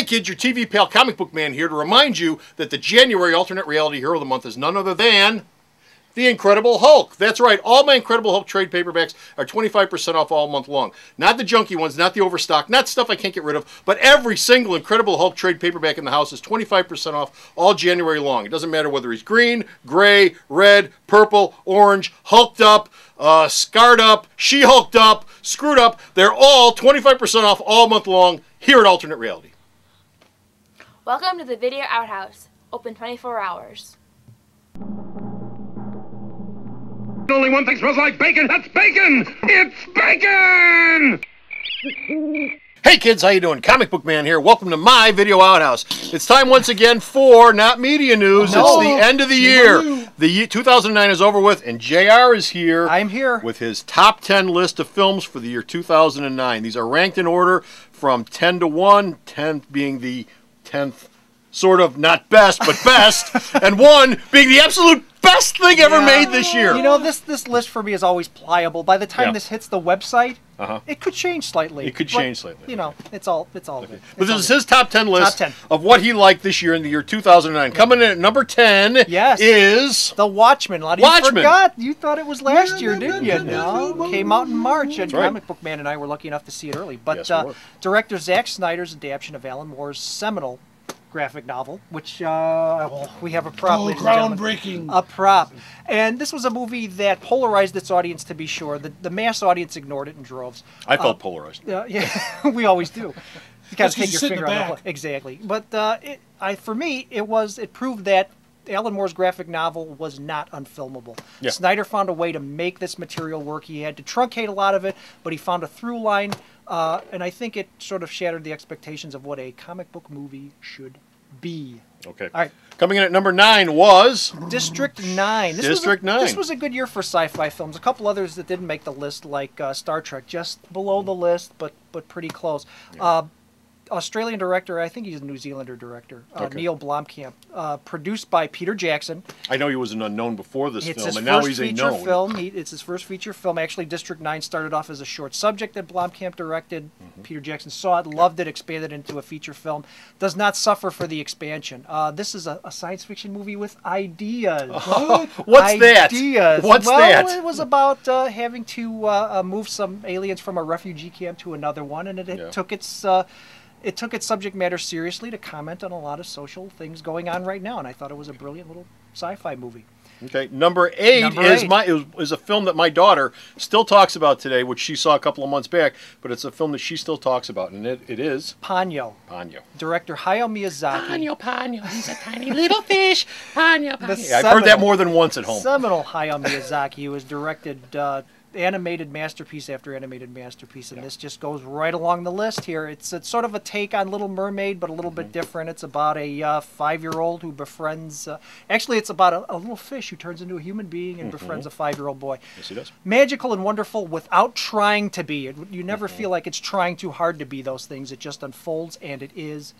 kids, your TV pal Comic Book Man here to remind you that the January alternate reality hero of the month is none other than The Incredible Hulk. That's right, all my Incredible Hulk trade paperbacks are 25% off all month long. Not the junky ones, not the overstock, not stuff I can't get rid of, but every single Incredible Hulk trade paperback in the house is 25% off all January long. It doesn't matter whether he's green, gray, red, purple, orange, hulked up, scarred up, she-hulked up, screwed up. They're all 25% off all month long here at Alternate Reality. Welcome to the Video Outhouse, open 24 hours. Only one thing smells like bacon. That's bacon! It's bacon! Hey kids, how you doing? Comic Book Man here. Welcome to my Video Outhouse. It's time once again for not media news. It's the end of the year. The year 2009 is over with, and JR is here. I'm here with his top 10 list of films for the year 2009. These are ranked in order from 10 to 1, 10 being the 10th sort of not best, but best, and 1 being the absolute best thing ever made this year. You know, this list for me is always pliable. By the time this hits the website, it could change slightly. It could change slightly. You know, it's all good. But this is his top 10 list of what he liked this year in the year 2009. Coming in at number 10 is The Watchmen. A lot of you forgot. You thought it was last year, didn't you? No, came out in March, and Comic Book Man and I were lucky enough to see it early. But director Zack Snyder's adaptation of Alan Moore's seminal graphic novel, which we have a prop, ladies and gentlemen. Groundbreaking. A prop. And this was a movie that polarized its audience, to be sure. The mass audience ignored it in droves. I felt polarized. Yeah, we always do. You gotta take your finger on the exactly. But for me, it proved that Alan Moore's graphic novel was not unfilmable. Yeah. Snyder found a way to make this material work. He had to truncate a lot of it, but he found a through line, and I think it sort of shattered the expectations of what a comic book movie should be. Okay. All right. Coming in at number 9 was District 9. This was a good year for sci-fi films. A couple others that didn't make the list, like Star Trek, just below the list, but pretty close. Yeah. Australian director, I think he's a New Zealander director, Neil Blomkamp, produced by Peter Jackson. I know he was an unknown before this film, and now he's a known. It's his first feature film. Actually, District 9 started off as a short subject that Blomkamp directed. Peter Jackson saw it, loved it, expanded it into a feature film. Does not suffer for the expansion. This is a science fiction movie with ideas. What's that? What's that? Well, it was about having to move some aliens from a refugee camp to another one, and it took its subject matter seriously to comment on a lot of social things going on right now, and I thought it was a brilliant little sci-fi movie. Okay, number 8 is a film that my daughter still talks about today, which she saw a couple of months back, but it's a film that she still talks about, and it is Ponyo. Director Hayao Miyazaki. Ponyo, he's a tiny little fish. Ponyo. I've heard that more than once at home. Seminal Hayao Miyazaki, who has directed animated masterpiece after animated masterpiece, and this just goes right along the list here. It's sort of a take on Little Mermaid, but a little bit different. It's about a 5-year-old who befriends actually it's about a little fish who turns into a human being and befriends a 5-year-old boy. Yes, he does. Magical and wonderful without trying to be. You never feel like it's trying too hard to be those things. It just unfolds, and it is.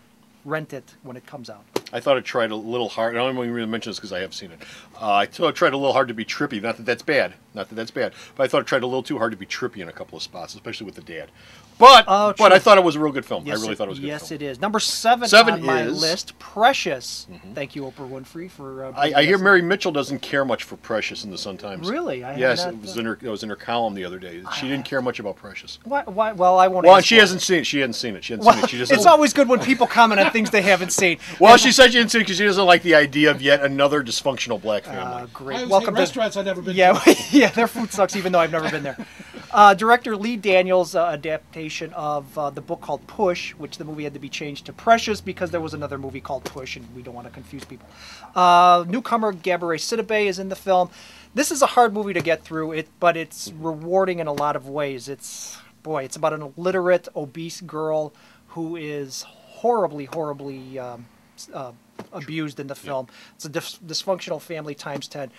Rent it when it comes out. I thought it tried a little hard. I don't even really mention this because I have seen it. I thought it tried a little hard to be trippy. Not that that's bad. But I thought it tried a little too hard to be trippy in a couple of spots, especially with the dad. But I thought it was a real good film. Yes, I really thought it was a good film. Yes, it is. Number 7 on my list, Precious. Thank you, Oprah Winfrey, for... I hear Mary Mitchell doesn't care much for Precious in the Sun-Times. Really? Yes, it was in her column the other day. She didn't care much about Precious. Why? Well, I won't. Well, she hasn't seen it. She hadn't seen it. It's always good when people comment on things they haven't seen. Well, she said she didn't see it because she doesn't like the idea of yet another dysfunctional black family. Great. Welcome to restaurants I've never been to. Yeah, their food sucks, even though I've never been there. Director Lee Daniels' adaptation of the book called Push, which the movie had to be changed to Precious because there was another movie called Push, and we don't want to confuse people. Newcomer Gabourey Sidibe is in the film. This is a hard movie to get through, but it's rewarding in a lot of ways. It's about an illiterate, obese girl who is horribly abused in the film. It's a dysfunctional family times 10.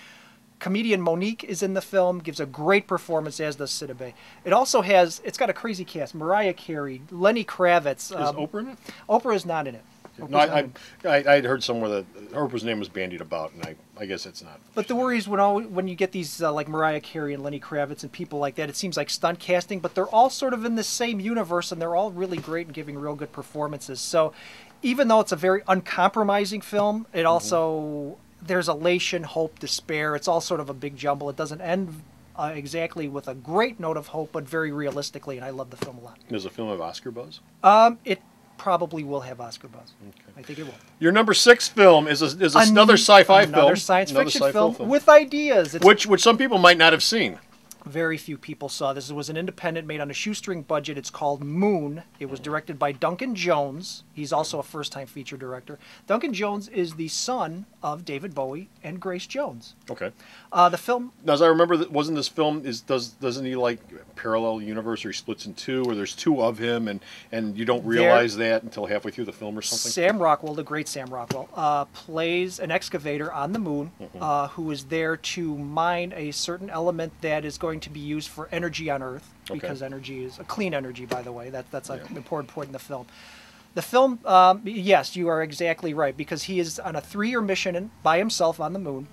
Comedian Monique is in the film, gives a great performance, as does Sidibe. It's got a crazy cast. Mariah Carey, Lenny Kravitz. Is Oprah in it? Oprah is not in it. No, I'd heard somewhere that Oprah's name was bandied about, and I guess it's not. But the worry is when you get these like Mariah Carey and Lenny Kravitz and people like that, it seems like stunt casting, but they're all sort of in the same universe, and they're all really great and giving real good performances. So even though it's a very uncompromising film, it also, there's elation, hope, despair. It's all sort of a big jumble. It doesn't end exactly with a great note of hope, but very realistically, and I love the film a lot. Does the film have Oscar buzz? It probably will have Oscar buzz. Okay. I think it will. Your number 6 film is another sci-fi film. Another science fiction film with ideas. Which some people might not have seen. Very few people saw this. It was an independent made on a shoestring budget. It's called Moon. It was directed by Duncan Jones. He's also a first-time feature director. Duncan Jones is the son of David Bowie and Grace Jones. Okay. The film... Now, as I remember, wasn't this film, doesn't he like parallel universe, or he splits in two, or there's two of him, and you don't realize that until halfway through the film or something? Sam Rockwell, the great Sam Rockwell, plays an excavator on the moon who is there to mine a certain element that is going to be used for energy on Earth, because energy is a clean energy, by the way. That's an important point in the film. The film, yes, you are exactly right, because he is on a 3-year mission by himself on the moon.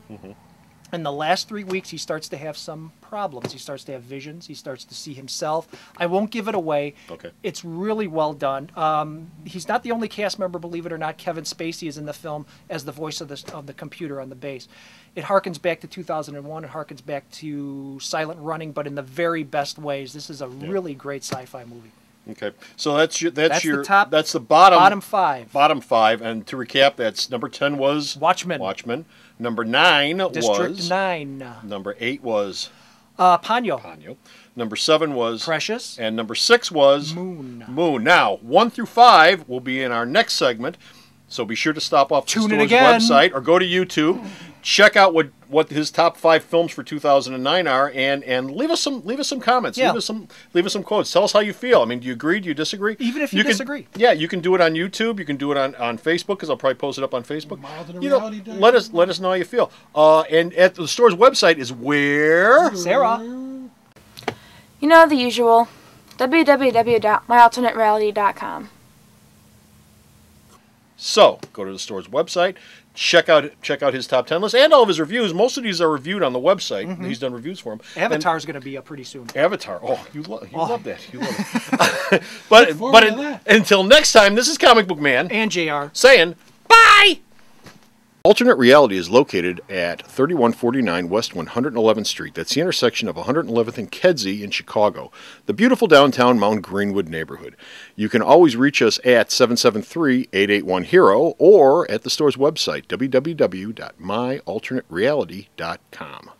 In the last 3 weeks, he starts to have some problems. He starts to have visions. He starts to see himself. I won't give it away. Okay. It's really well done. He's not the only cast member, believe it or not. Kevin Spacey is in the film as the voice of the computer on the base. It harkens back to 2001. It harkens back to Silent Running, but in the very best ways. This is a really great sci-fi movie. Okay, so that's your the top. That's the bottom 5. Bottom 5, and to recap, that's number 10 was Watchmen. Number 9 District was 9. Number 8 was Ponyo. Number 7 was Precious. and number 6 was Moon. Now 1 through 5 will be in our next segment, so be sure to stop off the store's website or go to YouTube. Check out what his top 5 films for 2009 are, and leave us some comments. Yeah. Leave us some quotes. Tell us how you feel. I mean, do you agree? Do you disagree? Even if you disagree. Yeah, you can do it on YouTube. You can do it on Facebook, because I'll probably post it up on Facebook. Let us know how you feel. And at the store's website is where Sarah. You know the usual. www.myalternatereality.com. So go to the store's website. Check out his top 10 list and all of his reviews. Most of these are reviewed on the website. He's done reviews for them. Avatar's going to be up pretty soon. Avatar. Oh, you love that. You love it. but until next time, this is Comic Book Man And JR saying bye. Alternate Reality is located at 3149 West 111th Street. That's the intersection of 111th and Kedzie in Chicago, the beautiful downtown Mount Greenwood neighborhood. You can always reach us at 773-881-HERO or at the store's website, www.myalternatereality.com.